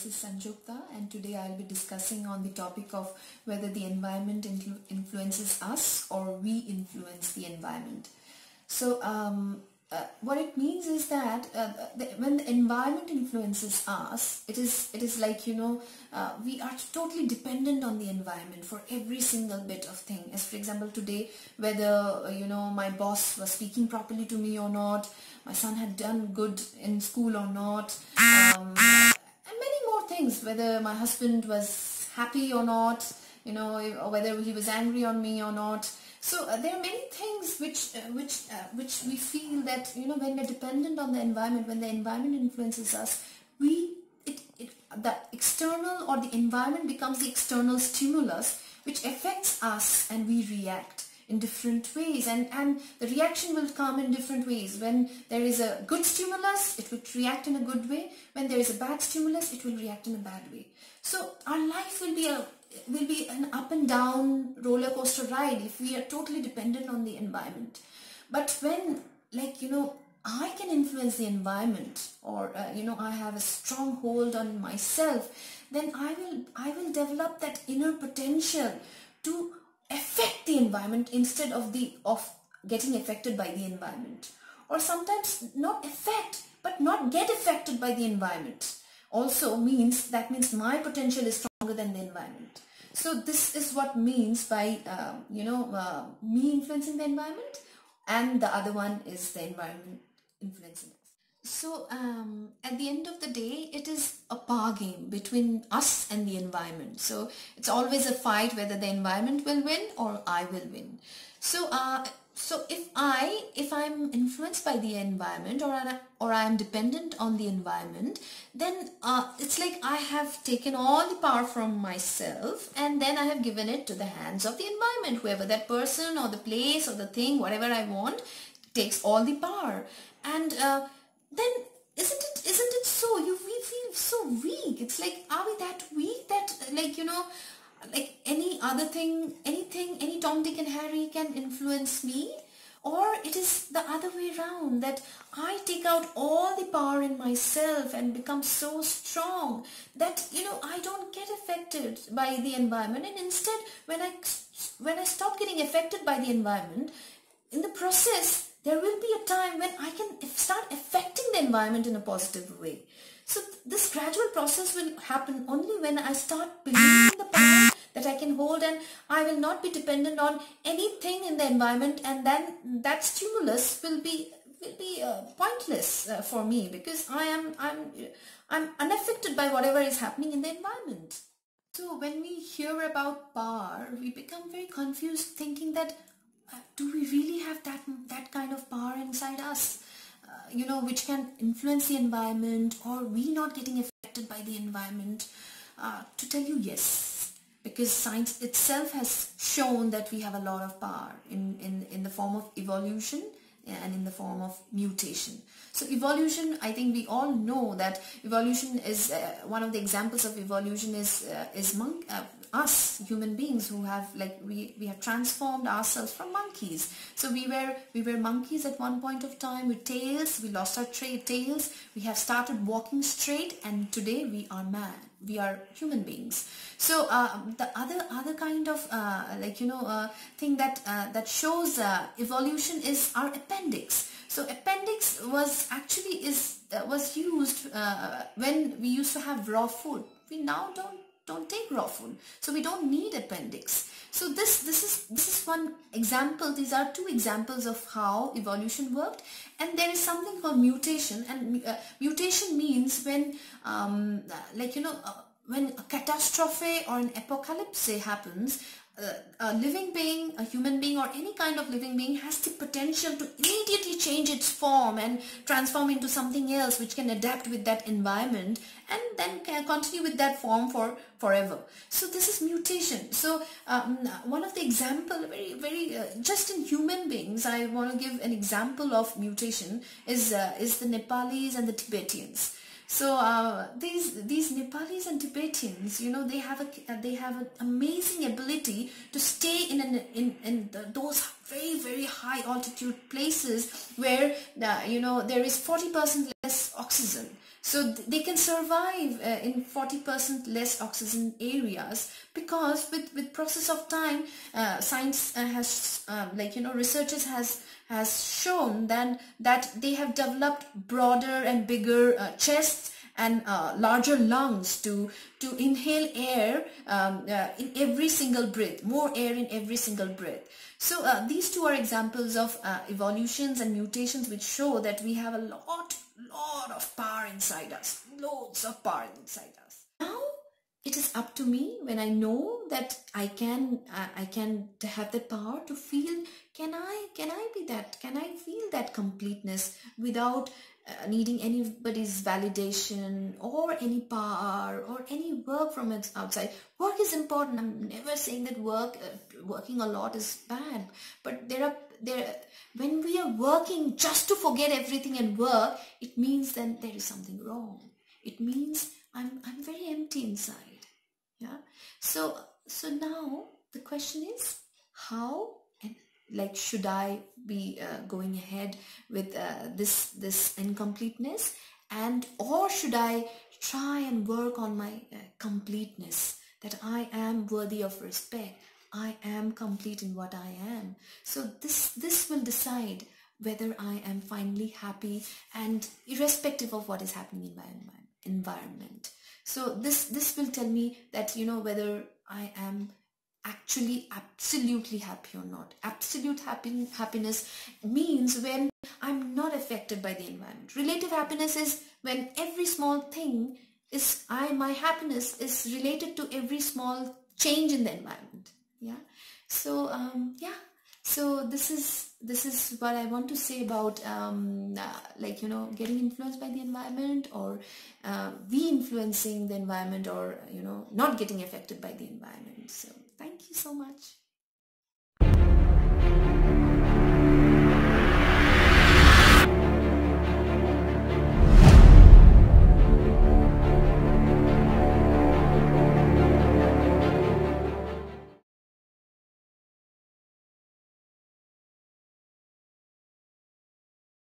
this is Sanjukta, and today I'll be discussing on the topic of whether the environment influences us or we influence the environment. So what it means is that when the environment influences us, it is like, we are totally dependent on the environment for every single bit of thing. As for example, today, whether my boss was speaking properly to me or not, my son had done good in school or not, and many more things, whether my husband was happy or not, or whether he was angry on me or not. So there are many things which we feel that when we're dependent on the environment, when the environment influences us, the external or the environment becomes the external stimulus which affects us, and we react in different ways, and the reaction will come in different ways. When there is a good stimulus, it will react in a good way. When there is a bad stimulus, it will react in a bad way. So our life will be an up and down roller coaster ride if we are totally dependent on the environment. But when, I can influence the environment, or I have a strong hold on myself, then I will develop that inner potential to affect the environment instead of getting affected by the environment. Or sometimes not affect, but not get affected by the environment also means my potential is stronger than the environment. So this is what means by me influencing the environment, and the other one is the environment influencing us. So at the end of the day, it is a power game between us and the environment. So it's always a fight whether the environment will win or I will win. So if I'm influenced by the environment, or I am dependent on the environment, then it's like I have taken all the power from myself, and then I have given it to the hands of the environment. Whoever that person or the place or the thing, whatever I want, takes all the power. And then isn't it so? We feel so weak. It's like, are we that weak that like any other thing, any Tom, Dick and Harry can influence me? Or it is the other way around, that I take out all the power in myself and become so strong that I don't get affected by the environment, and instead when I stop getting affected by the environment, in the process there will be a time when I can start affecting the environment in a positive way. So this gradual process will happen only when I start believing the power that I can hold, and I will not be dependent on anything in the environment, and then that stimulus will be pointless for me, because I'm unaffected by whatever is happening in the environment. So when we hear about power, we become very confused, thinking that do we really have that kind of power inside us, which can influence the environment, or we not getting affected by the environment? To tell you, yes, because science itself has shown that we have a lot of power in the form of evolution and in the form of mutation. So evolution, I think we all know that evolution is one of the examples of evolution is us human beings who have we have transformed ourselves from monkeys. So we were monkeys at one point of time with tails. We lost our tails. We have started walking straight, and today we are man. We are human beings. So the other kind of thing that shows evolution is our appendix. So appendix was used when we used to have raw food. We now don't take raw food, so we don't need appendix. So this is one example. These are two examples of how evolution worked. And there is something called mutation, and mutation means when when a catastrophe or an apocalypse happens, a living being, a human being, or any kind of living being has the potential to immediately change its form and transform into something else which can adapt with that environment, and then can continue with that form forever. So this is mutation. So one of the example, very just in human beings, I want to give an example of mutation is the Nepalis and the Tibetans. So these Nepalis and Tibetans, they have an amazing ability to stay in those very high altitude places where there is 40% less oxygen. So they can survive in 40% less oxygen areas, because with process of time, science has researchers has shown then that they have developed broader and bigger chests and larger lungs to inhale air in every single breath, more air in every single breath. So these two are examples of evolutions and mutations which show that we have a lot of power inside us, loads of power inside us. Now it is up to me, when I know that I can have the power to feel, can I be that, can I feel that completeness without needing anybody's validation or any power or any work from outside. Work is important. I'm never saying that working a lot is bad, but when we are working just to forget everything and work, it means then there is something wrong. It means I'm very empty inside. Yeah. So now the question is, how and should I be going ahead with this incompleteness, or should I try and work on my completeness, that I am worthy of respect, I am complete in what I am. So this will decide whether I am finally happy, and irrespective of what is happening in my environment. So this will tell me that, whether I am actually absolutely happy or not. Absolute happiness means when I'm not affected by the environment. Relative happiness is when every small thing is, my happiness is related to every small change in the environment. Yeah. So so this is what I want to say about getting influenced by the environment, or we influencing the environment, or not getting affected by the environment. So thank you so much.